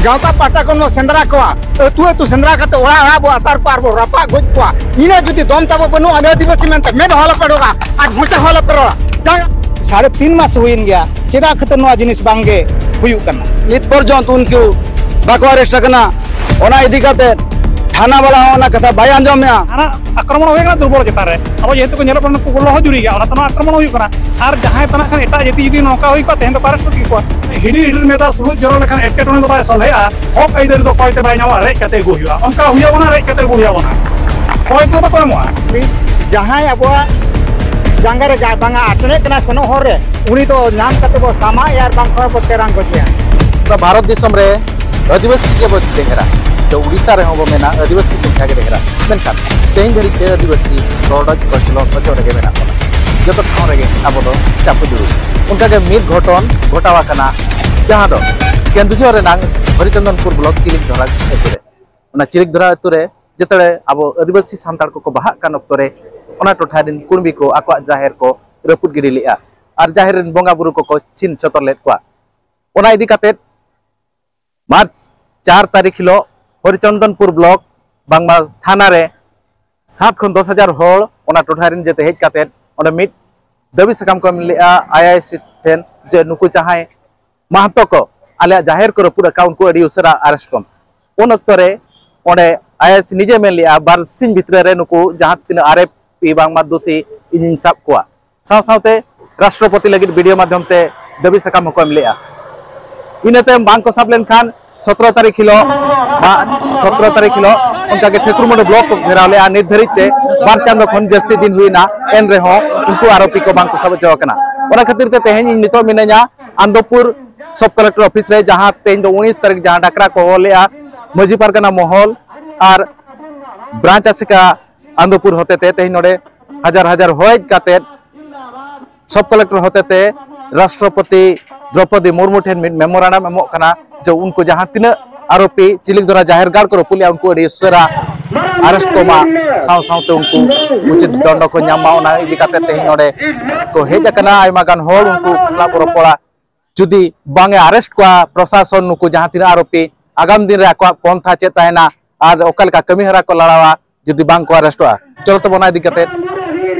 गाँवता पाटा को सेंद्रा को अतु सेंद्रा का ओड़ा बो अतार पार बो रपा गोज को इना जुदी दम तब बनु आदिवासी मेनते मेद हल पेड़ोगा आज मोचा हल पेड़ोगा 3.5 मास हुईन गया चेदा खतर नो जिनिस बांगे हुयुक कना नित पर्यंत उनको बाको अरेस्ट करना ओना इदी करते थाना वाला ओना कथा बाय आंजम में आक्रमण होय कना दुर्बल चेतान रे अब जेहेतु को नेलो को गोलो जुरी गया ओना आक्रमण होय कना आर जहां तना खान एटा जेती जुदी नौका होय को तेन तो पारस सती को हिडी हिडी नेता सुरु जरो लखन एटकेटोने तो बाय सलहेआ हक आइदर तो कोयते बाय नावा रे कते गुहिया उनका हुया बना रे कते गुहिया बना कोयते तो कोमवा जहां अब जांगा रे बांगा आटने कना सनो हर रे उनी तो नाम कते बो सामा यार बांग खर को तेरांग को तो भारत दिसम रे आदिवासी के बो देहरा तो उड़ीसा रे होबो मेना आदिवासी संख्या के देहरा मेनखान तेन धरी ते आदिवासी रोडज कचलो कचो रे मेना जतो ठाव रे अब दो चापु दुरु उनका के मिद घटन घटावा कना जहां दो केंदुझर रे नांग हरिचंदनपुर ब्लॉक चिलिक धरा एतरे ओना चिलिक धरा एतरे जतरे अब आदिवासी सांताड़ को बाहा कान अक्तरे ओना टोठा दिन कुणबी को आको जाहेर को रपुद गिडी लिया और जाहेर रन बोंगा बुरु को चिन चतर लेट को ओना इदी काते मार्च 4 तारीख हिलो हरिचंदनपुर ब्लॉक बांगमा थाना रे 7 खन 10,000 होड़ ओना टोठा रिन जेते हेज काते ओना मिट दबी सकाम को मिलिया आईआईसी ठेन जे नुकु चाहे महतो को आले जाहेर को रपुद अकाउंट को एडी उसरा अरेस्ट कम उन अक्तरे ओने आईआईसी निजे में लिया बारसिन भितरे रे नुकु जहां तीन आरएफपी बांगमा दोषी इन सब को साव सावते राष्ट्रपति लगी वीडियो माध्यम ते दबी सकाम को मिलिया इनते बांग को सब लेन खान 17 तारीख हिलो 17 तारीख हिलो उनका के ठेकुरमंड ब्लॉक को घेराव ले निर्धारित चे बार चांदो खन जस्ती दिन हुईना एन रे हो उनको आरोपी को बांग को सब जो कना ओना खातिर ते तेहेन नितो मिनेया आंदोपुर सब कलेक्टर ऑफिस रे जहां तेन 19 तारीख जहां डाकरा को होलेया मजी पारगना महल और ब्रांच आसिका आंदोपुर होते ते तेन नोडे हजार हजार होज काते सब कलेक्टर होते ते राष्ट्रपति द्रौपदी मुर्मू ठेन मेमोरेंडम एमो कना जो उनको जहां तीन आरोपी चिलिक द्वारा जाहिर गाड़ को पुलिया उनको उसरा अरेस्ट को साव सावते उनको उचित दंड को नामा ओना इदी काते तेन नोडे को हेज कना आयमा गान होड़ उनको सला को रोपड़ा जुदी बांगे अरेस्ट को प्रशासन नुको जहां तीन आरोपी आगाम दिन रे को पंथा चे ताहेना और ओकल का कमी हरा को लड़ावा जुदी बांग को अरेस्ट हुआ चलो तो बना इदी काते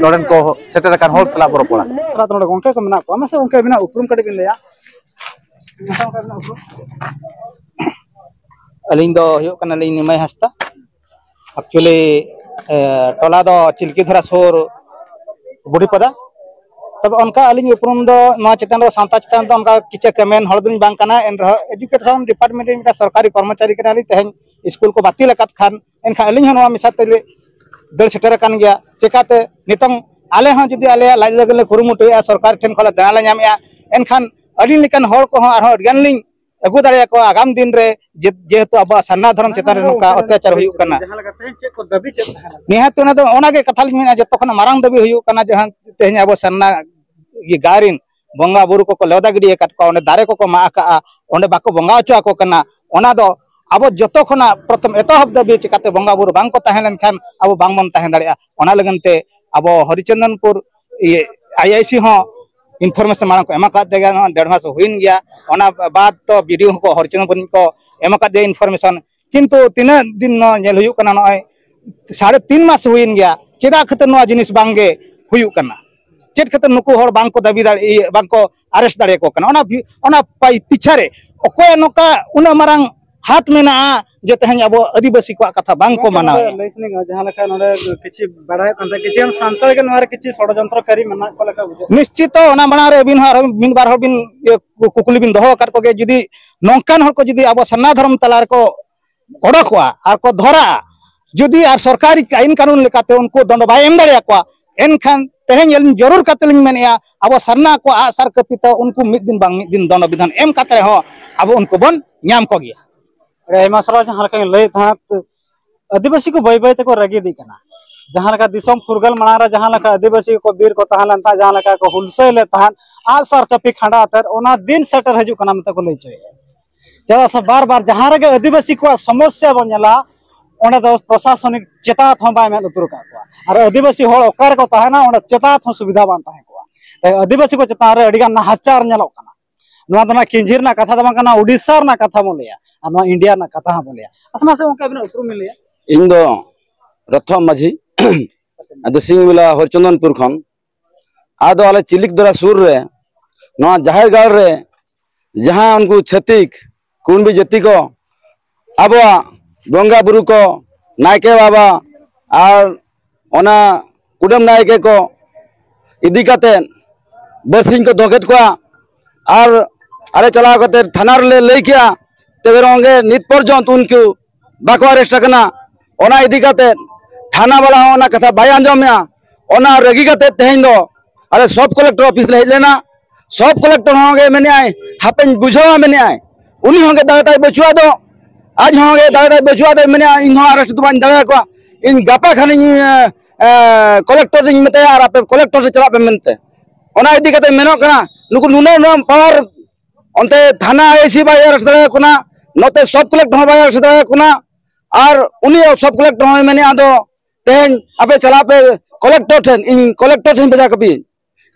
नोडन को सेटर कान होड़ सला को रोपड़ा नोडे गोंके को मेना को मासे गोंके बिना उपरुम कटे बिन लेया अलिंग दो हुयो कना लिंग निमय हस्ता एक्चुअली टोला दो चिलकी धरा सोर बुढ़ीपदा तब उनका अलिंग उपरुम दो नो चेतन दो सांता चेतन दो उनका किचे कमेन हड़बिन बांग कना एन एजुकेशन डिपार्टमेंट में सरकारी कर्मचारी कना ली तेहन स्कूल को बातिल लकत खान एनखा अलिंग हनवा मिसाते दल सेटर कान गया चेकाते नितंग आले हन जुदी आले लाज लगले कुरुमुटुया सरकार ठेन खला दाला ᱧᱟᱢᱮᱜᱼᱟ एनखान अड़ी लेकिन हर को आरो अडियानलिंग अगु दाड़े को आगाम दिन रे जेहेतु अब सन्ना धर्म चेतान रे नोका अत्याचार हुयुक कना जहां लगा तेन चेक को दबी चेक निहात ओना दो ओना के कथा लिन जतो खना मारांग दबी हुयुक कना जहां तेहन अब सन्ना ये गारिन बंगा बुरु को लेवदा गिडी काट को ओने दारे को मा का ओने बाको बंगा अचो को कना ओना दो अब जतो खना प्रथम एतहब दबी चिकाते बंगा बुरु बांग को ताहेन खान अब बांग मन ताहेन दाड़िया ओना लगनते अब हरिचंदनपुर ये आईआईसी हो इनफॉर्मेशन मांग को एमा का देगा 1.5 मास हुईन गया ओना बाद तो वीडियो को हरिचंदनपुर को एमा का दे इनफॉर्मेशन किंतु तीन दिन नो नेल हुयुक कना नय 3.5 मास हुईन गया चेदा खतर नो जिनिस बांगे हुयुक कना चेद खतर नुकु हर बांग को दाबी दाड़े बांग को अरेस्ट दाड़े को कना ओना पीछा रे ओकोय नोका उना मारांग हाथ मेना जो तेहन अब आदिवासी को कथा बांग को माना जहां लेखा नोडे किछि बडाय कंता किछि सांताल के नवार किछि षडयंत्रकारी मना को लेखा बुझे निश्चित ओना बना रे बिन हर मिन बार हर बिन कुकुली बिन दोहो कर को के जुदी नोंकान हर को जुदी अब सन्ना धर्म तलार को ओडकवा आर को धरा जुदी आर सरकारी आईन कानून लेकाते उनको दंड बाय एम दाड़िया को एनखान तेहन यलिन जरूर कातलिन मेनिया अब सन्ना को आसार कपिता उनको मिद दिन बांग मिद दिन दंड विधान एम काते हो अब उनको बन न्याम को गया रे मसला जहां लका लय था आदिवासी को बय ते को रगी दी कना जहां लका दिसम फुरगल मना रे जहां लका आदिवासी को वीर को तहालन था जहां लका को हुलसे ले तहान आसार कपि खंडा तर ओना दिन सेटर हजु कना मत को लय चोय जरा सब बार बार जहां रे आदिवासी को समस्या बनला ओने दो प्रशासनिक चेतात हो बाय में उतुर का और आदिवासी होल ओकार को तहाना ओने चेतात हो सुविधा बान ताहे को आदिवासी को चेतान रे अडिगा नाहाचार नेलो कना नवा दना किंजीर ना कथा दमा कना उड़ीसा ना कथा मो लिया और नवा इंडिया ना कथा हम लिया असमा से उनका बिना उपरू में लिया इन दो रथम माझी आदो सिंगविला हरचंदनपुर खन आदो आले चिलिक दरा सुर रे नवा जाहेर गाड़ रे जहां उनको छतिक कुंबी जति को आबवा बंगा बुरु को नायके बाबा और ओना कुडम नायके को इदी काते बसिंग को दोगेत को और अरे चला कते थाना रे लई किया तबे रंगे नित पर्यंत उनको बाको अरेस्ट करना ओना इदी काते थाना वाला ओना कथा बाय आंजमया ओना रगी काते तेहेन दो अरे सब कलेक्टर ऑफिस ले लेना सब कलेक्टर होंगे मैंने आए हापेन बुझावा मैंने आए उन्हीं होंगे दादा बचुआ दो आज होंगे दादा बचुआ दो मैंने इन अरेस्ट दुबान दादा को इन गापा खानी कलेक्टर इन मते और आप कलेक्टर से चला पे मनते ओना इदी काते मेनो कना नुकु नुनो नाम पावर अंते थाना आईसी बाय अरेस्ट दादा कोना नते सब कलेक्टर बाय अरेस्ट दादा कोना और उन्हीं सब कलेक्टर होय मैंने आदो तेन आपे चला पे कलेक्टर ठेन इन कलेक्टर ठेन बेजा कबी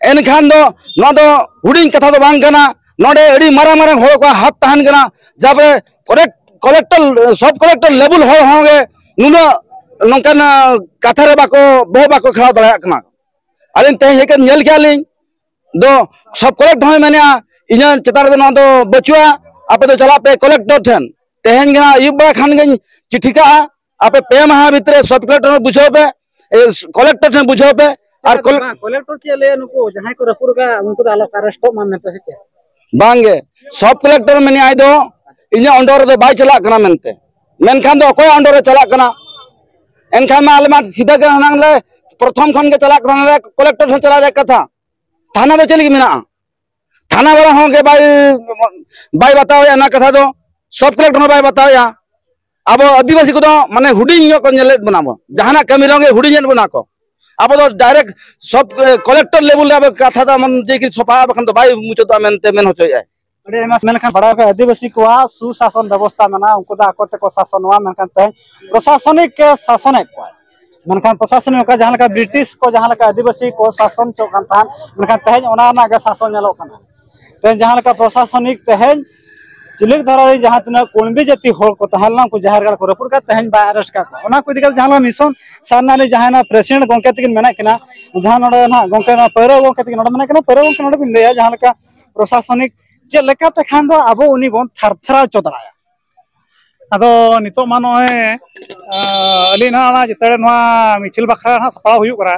एनखान दो न दो हुडिंग कथा दो बांग कना नोडे अड़ी मारा मारा होड़ को हाथ तहन कना जब कलेक्टर सब कलेक्टर लेवल हो होंगे नुनो नंकन कथा रे बाको बो बाको खड़ा दड़ा कना अलिन ते हेकन नेल क्यालिन दो सब कलेक्टर होय माने इना चतार दो न दो बचुआ आपे दो चला पे कलेक्टर ठेन तेहन गना युबा खान गन चिठिका आपे पे माह भितरे सब कलेक्टर बुझो पे कलेक्टर ठेन बुझो पे और कलेक्टर चले नुको जहां को रपुर का उनको आलो अरेस्ट मानने से बांगे सब कलेक्टर में आई दो इन अंडर दो बाय चला कना मेनते मेनखान दो कोई अंडर चला कना एनखान में आलमा सीधा के हनांगले प्रथम खन के चला कना कलेक्टर से चला दे कथा थाना दो चली मिना थाना वाला होंगे बाय बताओ या ना कथा दो सब कलेक्टर बाय बताओ या अब आदिवासी को दो माने हुडिंग को नेले बनाबो जहाना कमी रंगे हुडिंग बना को अब तो डायरेक्ट सब कलेक्टर लेवल अब कथा दा मन जे कि सफा बखन तो बाय मुचो दा मेनते मेन होचो जाय अरे एमस मेनखान बड़ा के आदिवासी को सुशासन व्यवस्था मना उनको दा कोते को शासनवा मेनखान ते प्रशासनिक के शासन को मेनखान प्रशासनिक का जहां का ब्रिटिश को जहां का आदिवासी को शासन चो कान थान मेनखान तेज ओना ना के शासन नेलो कना ते जहां का प्रशासनिक तेज चिलिक धारा जहां तना कुणबी जाति होड़ को तहलना को जहारगढ़ को रपुर का तहन बा अरेस्ट का ओना को दिगल जहां मिशन सारना ने जहां ना प्रेसिडेंट गोंके तकिन मेना किना जहां नोडे ना गोंके ना पैरो गोंके तकिन नोडे मेना किना पैरो गोंके नोडे बिन लेया जहां का प्रशासनिक जे लेका त खान दो अब उनी बोन थरथरा चोदराया अदो नितो मानो है अलीना ना जतरे नवा मिचिल बखरा ना सपा हुयु करा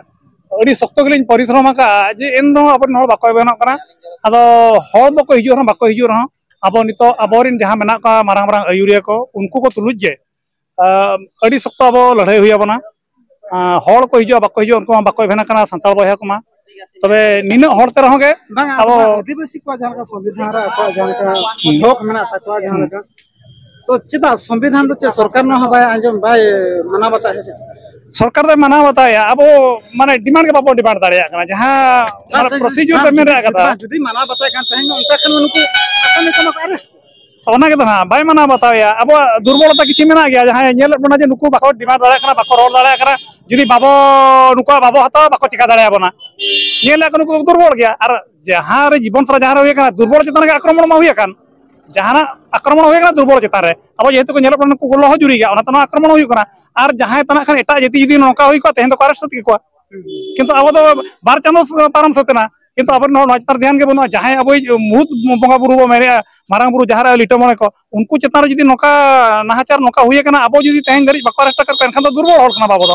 अडी सख्त गलिन परिश्रम का जे एन अपन होड़ बाको बेना करा अदो होड़ दो को हिजु रहा बाको हिजु रहा अब नितो अबोरिन जहां मेना का मारांग मारांग आयुरिया को उनको को तुलुज जे अडी सख्त अब लड़ाई हुई बना होड़ को हिजु बाको हिजु उनको बाको बेना कना संताल बया को मा तबे निन होड़ते रहोगे अब आदिवासी को जहां का संविधान रा को जहां का लोक मेना तकवा जहां का तो चिता संविधान तो सरकार न हबाय आंजम बाय मना बता है सरकार दे मना बताया अब माने डिमांड के बाबो डिमांड दाड़िया कना जहां प्रोसीजर पे मेरे कथा जुदी मना बताय कान तहन उनका खन उनको असम में अरेस्ट ओना के तो ना बाय मना बताया अब दुर्बलता किछि मेना गया जहां नेल बना जे नुकु बाको डिमांड दाड़िया कना बाको रोड दाड़िया कना जुदी बाबो नुको बाबो हता बाको चिका दाड़िया बना नेल का नुकु दुर्बल गया और जहां रे जीवन सरा जहां रे कना दुर्बल चेतन के आक्रमण मा हुई कान जहां आक्रमण हुई कना दुर्बल चेतन रे अब जेहेतु को नेल बना नुकु गोलो जुरी गया ओना तना आक्रमण हुई कना और जहां तना खान एटा जेति जुदी नोका हुई को तेहन तो अरेस्ट सती को किंतु अब तो बार चांदो पारम सतना किंतु अब नजर ध्यान के बनो जहां अब मुद बंगा बुरु मेरे मारांग बुरु जहां लिटो मने को उनको चेतान जुदी नोका नाहाचार नोका हुई कना अब जुदी तेहन धरी बाको अरेस्ट कर पेन खान तो दुर्बल होड़ कना बाबो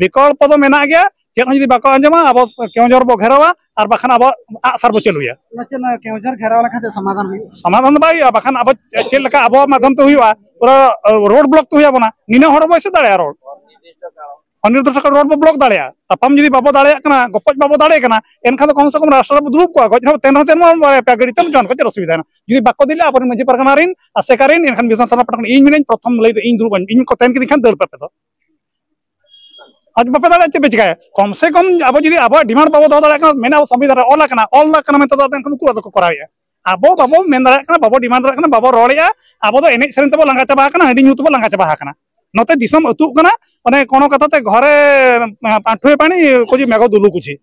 विकल्प तो मेना गया चेन जुदी बाको अंजमा अब केवजर बो घेरावा और बखान अब आसार बो चलुया नचन केवजर घेरावा लखा समाधान बाई बखान अब चेल लका अब माध्यम तो हुआ पूरा रोड ब्लॉक तो हुआ बना निने होड़ बसे दाड़े रोड अनिर्दिष्ट रोड बो ब्लॉक दाड़े तपम जुदी बाबो दाड़े कना गपज बाबो दाड़े कना एनखा तो कम से कम राष्ट्र दुरुब को गज तेन तेन पे गड़ी तम जन को असुविधा ना जुदी बाको दिले अपन मंजी परगना रिन आसेकारिन एनखान बिसन सना पटन इन मिनेन प्रथम लई इन दुरुब इन को तेन के दिखान दल पे तो आज बापे दाड़े चे बेचका कम से कम अब जुदी अब डिमांड बाबो दो दाड़े कना मेना संविधान ऑल कना में तो तेन को को कराया अब बाबो मेन दाड़े कना बाबो डिमांड दाड़े कना बाबो रोड़िया अब तो एने सेरन तबो लंगा चाबा कना हडी न्यू तबो लंगा चाबा कना नते दिसम अतु कना माने कोनो कथा ते घरे पाठुए पानी कोजी मेघ दुलु कुछि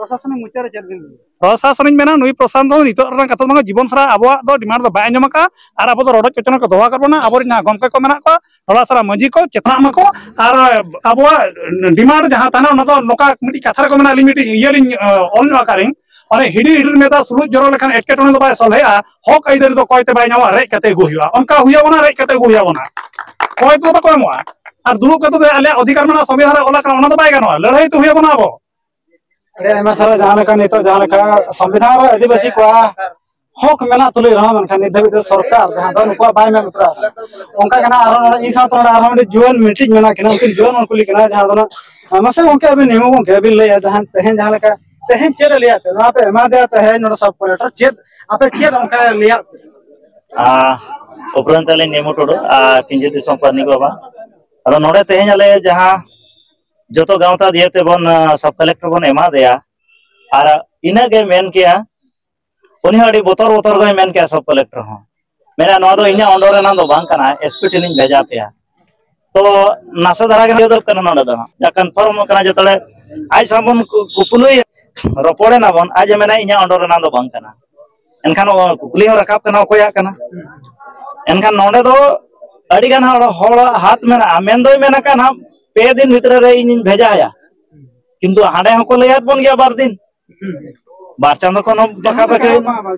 प्रशासनिक मुचारे चल दिन प्रशासन मेना नुई प्रशासन दो नितो कथा दो जीवन सारा अब दो डिमांड दो बाय आंजम का और अब रड चेतना को दोहा करबना अब गमके को मेना को टोला सारा मंजी को चेतना मा को और अब डिमांड जहां ताना न दो नोका मिटी कथा को मेना लिमिट इयरिंग ऑन आकारिंग और हिडी हिडी में दा सुलु जरो लेखान एटकेटोने दो बाय सलहेआ हक आइदर दो कोयते बाय नावा रे कते गु हुआ उनका हुआ बना रे कते गु हुआ बना कोय तो बाको एमवा और दुलु कते आले अधिकार मेना संविधान ओला का ओना दो बाय गानो लड़ाई तो हुआ बना अब अरे एमा सारा जहां का नेतो जहां का संविधान आदिवासी को हक मेना तुले रहा मनखा निधबित सरकार जहां दो नुको बाय में उतरा उनका कना आरो ई साथ आरो जुवन मीटिंग मेना किना उनके जुवन उनको लिखना जहां दो मसे उनके अभी नियम उनके अभी ले जहां तहन जहां का तहन चेर लिया पे वहां पे एमा दे तहन नोड सब कलेक्टर चेत आपे चेर उनका लिया उपरंत ले नेमो टोडो किंजे दिसम पानी को बा अरो नोडे तहन आले जहां जोतो गांवता दियते बन सब कलेक्टर बन एमा देया और इना के मेन किया उनी हडी बोतर बोतर गय मेन किया सब कलेक्टर हो मेरा नो दो इना अंडर ना दो बांग कना एसपी टिनिंग भेजा पेया तो नासा धरा के दो कना नोडे दो जा कंफर्म कना जतले आज सबन कुपुलुई रपोड़े ना बन आज मेना इना अंडर ना दो बांग कना एनखान कुपुली हो रकाब कना कोया कना एनखान नोडे दो अडी गान हड़ हाथ मेना मेन दो मेना कना पे दिन भीतर रे इन भेजा है किंतु हाडे हको लयात बन गया बार दिन बार चांद कोनो बका बके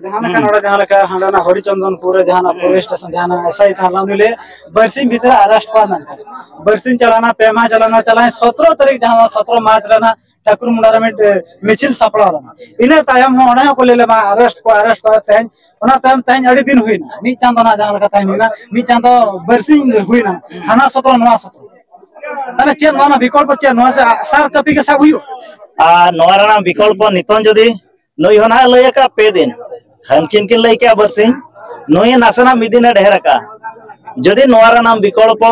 जहां का नोडा जहां का हांडाना हरिचंदनपुर जहां पुलिस स्टेशन जहां ऐसा था लाउनिले बरसिंग भीतर अरेस्ट पाना बरसिंग चलाना पेमा चलाना चलाए 17 तारीख जहां 17 मार्च रहना ठाकुर मुंडारा में मिचिल सपड़ा रहना इने तायम हो ओना को लेले मा अरेस्ट को तहन ओना तायम तहन अड़ी दिन हुइना मी चांदना जहां का तहन हुइना मी चांद बरसिंग हुइना हाना 17 नवा 17 ताने चेन माना विकल्प चेन नवा सार कपी के सब हुयो नोरा विकल्प नितन जदी नई होना लय का पे दिन हम किन किन लय के बरसिंग नई नासना मिदिना ढेर का जदी नोरा नाम विकल्प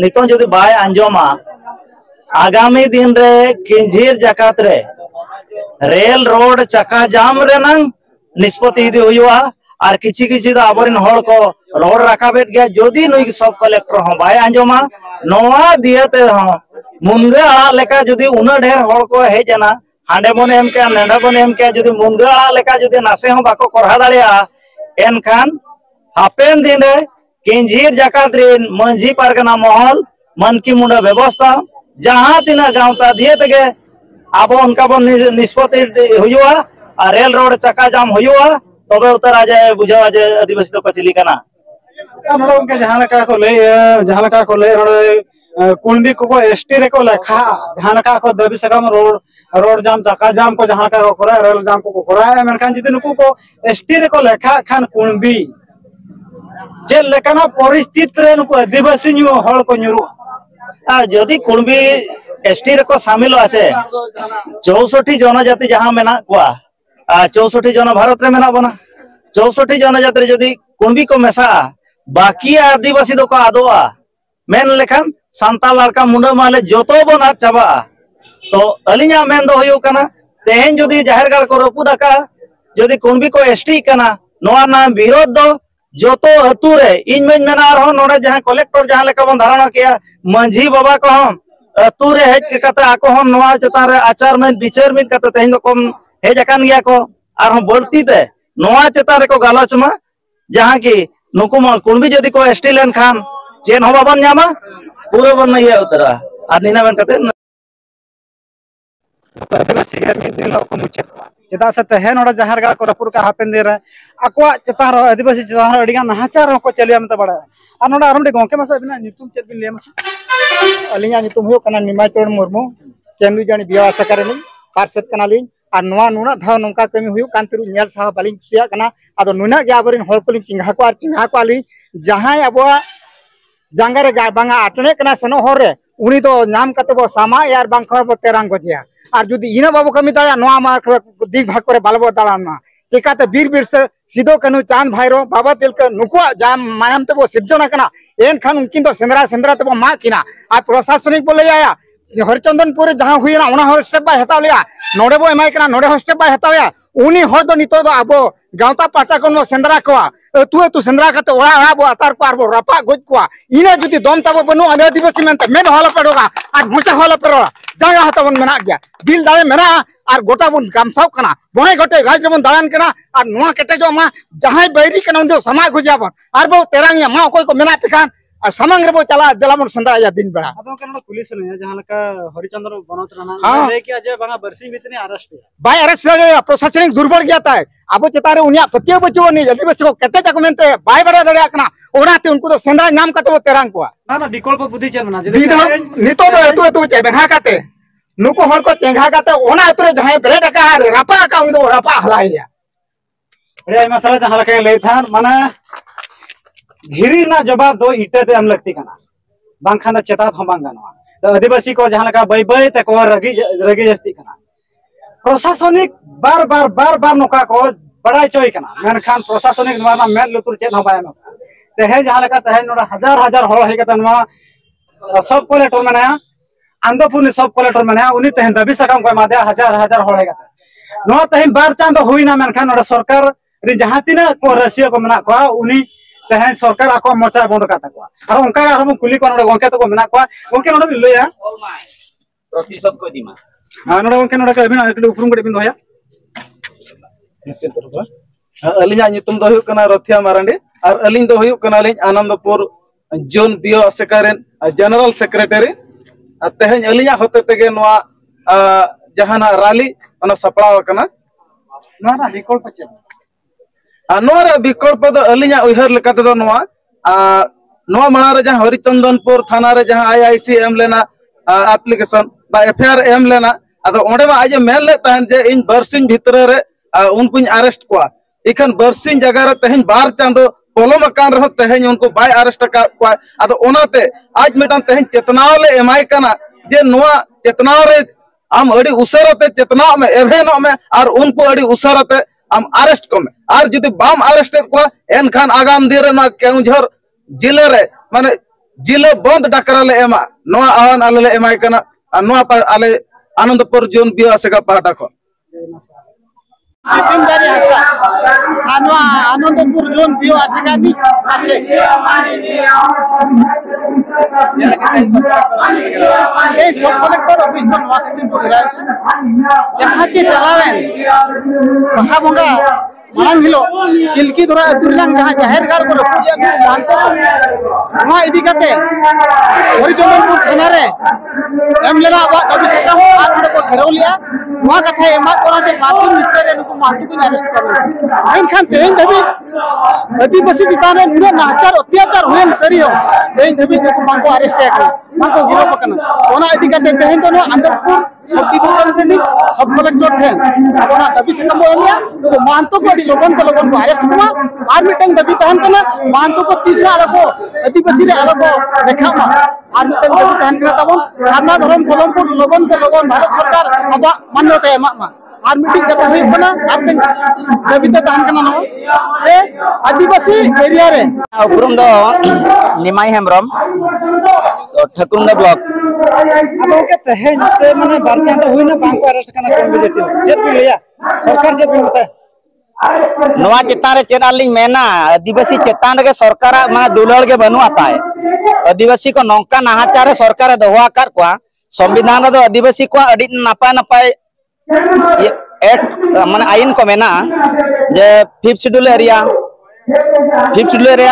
नितन जदी बाय अंजमा आगामी दिन रे किंझीर जकात रे रेल रोड चका जाम रे नंग निष्पत्ति दि हुआ और किछि किछि दा आबरिन हड़ को रोड राखाबेट गया जदी नई सब कलेक्टर हो बाय अंजमा नोवा दियते हो मुंगे आड़ा लेका जदी उना ढेर हड़ को हे जना हांडे बन एम के नेंडा बन एम के जदी मुंगे आड़ा लेका जदी नासे हो बाको करहा दाड़िया एनखान हापेन दिन रे किंझीर जकात रे मंझी पारगना महल मन की मुंडा व्यवस्था जहां तिना गांवता दिए तगे अब उनका बन निष्पत्ति हुआ और रेल रोड चक्का जाम हुआ तबे उतर आ जाए बुझावा जे आदिवासी तो पछिली कना नोडा उनके जहां का को ले कुंडी को एसटी रे को लेखा जहां का को दबी सगम रोड जाम चक्का जाम को जहां का को करा रेल जाम को करा मेनखान जदी नुकु को एसटी रे को लेखा खान कुंबी जे लेकाना परिस्थिति रे नुकु आदिवासी न्यू हल को न्यूरु जदि कुंबी एसटी रे को शामिल आछे 64 जनजाति जहां मेना कोआ 64 जन भारत रे मेना बना 64 जनजाति जदि कुंबी को मेसा बाकी आदिवासी दो को आदोआ मेन लेखान सांताल लड़का मुंडा माले जोतो बन आद चाबा तो अलिया मेन दो हुयो कना तेहेन जदि जाहेरगाड़ को रपुदाका जदि कुंबी को एसटी कना नोआ ना विरोध दो जोतो अतु रे इन में मेना रहो नोडे जहां कलेक्टर जहां लेका बन धारणा किया मंझी बाबा को हम अतु रे हेज कते आको हम नोआ चता रे आचार में विचार में कते तेहेन दो कम हेज अकान गया को आर हम बढ़ती ते नोआ चता रे को गालोच मा जहां की नुकु मा कुंबी जदि को एसटी लेन खान चेन हो बाबन न्यामा पूरा बन नहीं उतरा और नीना बन कते चेदा से तहन ओडा जहारगाड़ को रपुर का हापेन दे रहा अकवा चेता रो आदिवासी चेता रो अडिगा नाहाचार को चलिया मत बड़ा आ नोडा आरम गोंके मासा बिना नितुम चेद बिन लेमा अलिया नितुम हो कना निमाचरण मुर्मू केंद्र जानी बिया सकरेनी पार्षद कना लिन और नवा नुना धाव नंका कमी हुयो कांतिरु नेल साहा बालिन कुसिया कना आदो नुना गे आबरिन हड़ को लिन चिंगा को आली जहां अबवा जांगारे बांगा आटने कना सनो हर रे उनी तो नाम कते बो सामा यार बांखर बो तेरांग गजिया और जुदी इना बाबू कमी दाया नवा मा दिग भाग करे बालबो दालाना चिकाते बीर बीर से सिदो कनु चांद भाईरो बाबा तिलका नुकुआ जाम मायाम ते बो सिद्धना कना एन खान उनकिन तो सेंद्रा ते बो मा किना आ प्रशासनिक बोले आया हरिचंदनपुर जहां हुईना उना हो स्टेप बाय हताव लिया नोडे बो एमाय कना नोडे हो स्टेप बाय हतावया उनी हर दो नितो दो आबो गांवता पाटा कोन सेंद्रा कोआ तू सेंद्रा करते ओड़ा ओड़ा बो अतार को आरबो रपा गोज को इने जुदी दम ताबो बनु आदिवासी मेनते मेन हॉल पेडोगा और मोचा हॉल पेरोगा जागा हतबन मेना गया दिल दाले मेना और गोटा बन गामसाव कना बने गोटे राज बन दालान कना और नुआ केटेजो मा जहां बैरी कना उन समाज गुजाबन और बो तेरांगिया मा कोई को मेना पिखान और सामंग रे बो चला देलामन संद्रा या दिन बेड़ा अब के पुलिस ने जहां लका हरिचंद्र बनोत रना ले के अजय बांगा बरसी मितने अरेस्ट बाय अरेस्ट रे प्रशासनिक दुर्बल गया था अब चेतारे उनिया पतियो बचो नहीं आदिवासी को केटे जाको मेनते बाय बड़ा दड़िया कना ओनाते उनको तो संद्रा नाम कते वो तेरांग को ना विकल्प बुद्धि चलना नितो दो तो चेबहा काते नुको हर को चेंगा काते ओना अतरे जहां ब्रेड का रपा का उन दो रपा हलाइया अरे मसला जहां लका ले था माने घिरी ना जवाब दो इटे ते हम लगती कना बांखाना चेतात हम बांगाना तो आदिवासी को जहां लका बई बई ते को रगी जस्ती कना प्रशासनिक बार बार नोका को बड़ा चोई कना मेन खान प्रशासनिक नवा मेन लुतुर चेत हम बायनो ते है जहां लका ते नोडा हजार होड़ हे कता नवा सब कलेक्टर मने आंदोपुर सब कलेक्टर मने उनी ते दबी सकाम को मादे हजार होड़ हे कता नवा ते बार चांद होइना मेन खान नोडा सरकार रि जहां तिना को रसिया को मना को उनी तेहन सरकार आको मोर्चा बंद काता को और उनका हम कुली को नोडा गोंके तो को मना को गोंके नोडा लइया प्रतिशत को दिमा हां नोडा गोंके नोडा के बिना एकले उपरुम गडे बिन होया निश्चित रूप अलिया नितुम दो हुयो कना रथिया मारंडी और अलिन दो हुयो कना लिन आनंदपुर जोन बियो सेकारेन जनरल सेक्रेटरी तेहन अलिया होते तेगे नोआ जहाना रैली ओना सपड़ाव कना नोना विकल्प चे नोरा विकल्प दो अलिया उहर लेकाते दो नोआ माना रे जहां हरिचंदनपुर थाना रे जहां आईआईसी एम लेना एप्लीकेशन बा एफआईआर एम लेना अदो ओंडे मा आज मेल ले तहन जे इन बरसिन भीतर रे उनको अरेस्ट को इखन बरसिन जगह रे तहन बार चांदो पोलम कान रह तहन उनको बाय अरेस्ट का अदो ओनाते आज मिटन तहन चेतनाव ले एमाय कना जे नोआ चेतनाव रे आम अड़ी उसरते चेतनाव में एवेनो में और उनको अड़ी उसरते आम अरेस्ट को में और जदि बाम अरेस्ट को एन खान आगाम दिन रे केउझर जिले रे माने जिले बंद डाकरा ले एमा नोआ आवान आले ले एमाय कना नोआ आले आनंदपुर जोन बिया सेगा पाटा को आनंदपुर जोन बियो आसेगा नी आसे ए सब कलेक्टर ऑफिस तो नवा खातिर बगरा जहां चे चलावेन बहा बंगा मांग हिलो चिलकी धरा दुरलांग जहां जाहिर गाड़ को रपुया मानतो नवा इदी कते हरिचंदनपुर थाना रे एम लेना अब दबी सका आर को घेराव लिया नवा कथा एमा कोना जे मातु मित्र रे नुको मातु को अरेस्ट कर एनखान तेन दबी आदिवासी चितान रे नुरा नाचार अत्याचार होन सरियो तेन दबी नुको मांको अरेस्ट है मांको गिरो पकना ओना इदी कते तेन तो आनंदपुर सब डिवीजन रे सब कलेक्टर थे ओना दबी सका मोलिया नुको मानतो को लोगन को अरेस्ट हुआ और मिटंग दबी तहन कना मानतो को तीसरा आलो आदिवासी रे आलो देखा मा और मिटंग दबी तहन कना तबन सारना धर्म कलम को लोगन भारत सरकार अब मान्यता है मा और मीटिंग कथा हुई बना आपन दबी तो तहन कना न जे आदिवासी एरिया रे उपरुम दो निमाई हेमरम तो ठकुरंडा ब्लॉक तो के तहन ते माने बारचा तो हुई ना बांको अरेस्ट कना कोन बेजती चेत भी लिया सरकार चेत भी बता नवा चेतान रे चेनाली मेना आदिवासी चेतान रे सरकार माने दुलड़ के बनु आता है आदिवासी को नौका नाहाचार रे सरकार दोहा कर को संविधान रे आदिवासी को अडी नापाय नापाय एक्ट माने आईन को मेना जे 5th शेड्यूल एरिया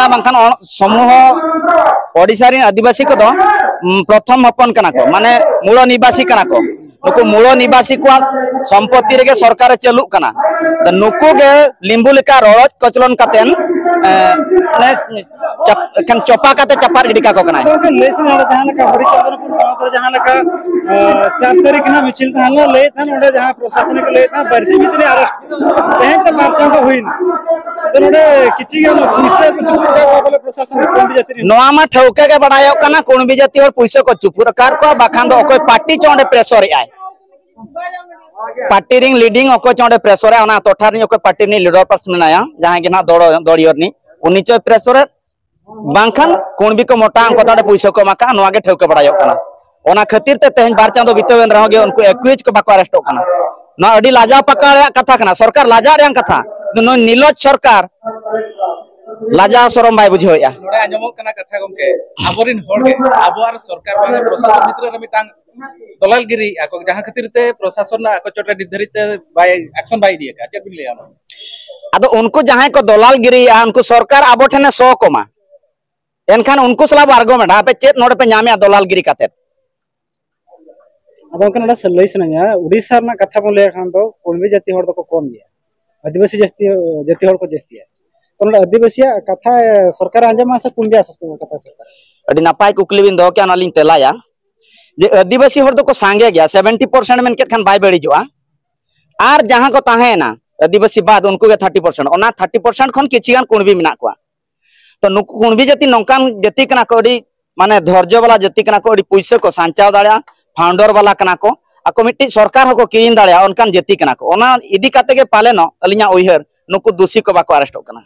बांखान समूह ओडिसा रे आदिवासी को दो प्रथम हपन कना को माने मूल निवासी कना को नुको मूल निवासी को संपत्ति रे सरकार चलु कना नुको के लिंबू लेका रड़ज कचलन कातेन कन चपा काते चपार गिडिका को कना तो लेसन जहां का हरिचंद्रपुर गांव रे जहां का 4 तारीख ना मिছিল थाना ले थान ओडे जहां प्रशासनिक ले था बरसी मितने अरेस्ट तेन त मारचा तो होइन तो ओडे किछि के पुलिस कुछ का बोले प्रशासन कोन भी जाति नोआ मा ठौके के बडायो कना कोन भी जाति और पैसा को चुपुर कार को बाखान दो कोई party चोंडे pressure I party ring leading ओको चोंडे pressure है ओना तोठार नि ओको पार्टी नि लीडर पर्सन नाया जहां के ना दड़ियर नि उनी चो प्रेशर बांखान कोन भी को मोटा अंक तोडे पैसा को माका नोआ के ठौके बडायो कना ओना खातिर ते तेहन बार चांदो बितवेन रहोगे उनको एक्विज को बाको अरेस्ट कना ना अडी लाजा पका कथा कना सरकार लाजा रे कथा नो नीलज सरकार लाजा सरम बाय बुझोया नोडे आंजमोग कना कथा गमके आबोरिन होड़गे आबोर सरकार बांग प्रशासन मित्र रे मिटांग दलालगिरी आको जहां खातिर ते प्रशासन आको चोटे निर्धारित बाय एक्शन बाय दिए का चेक बिले आनो आदो उनको जहां को दलालगिरी उनको सरकार आबो ठने 100 कोमा एनखान उनको सलाब आर्गुमेंट आपे चेत नोडे पे नामे दलालगिरी काते अब उनका सलई सना उड़ीसा रना कथा बन ले खान तो कुणबी जाति हड़ को कम गया आदिवासी जाति हड़ को जाति है तो आदिवासी कथा सरकार आंजमा से कुणबी कथा सरकार अडी नापाय कुकली बिन दो के अनालिन तेलाया जे आदिवासी हड़ को सांगे गया 70% मेन के खान बाय बड़ीजोआ आर जहां को ताहेना आदिवासी बाद उनको के 30% ओना 30% खन किछिगान कुणबी मिना को तो नुकु कुणबी जाति नंकान जाति कना को अडी माने धैर्य वाला जाति कना को अडी पैसे को सांचाव दाड़ा फाउंडर वाला कना को आको मिट्टी सरकार हो को किन दाड़ा उनकान जाति कना को ओना इदी काते के पाले न अलिया उहर नुकु दोषी को बाको अरेस्ट कना।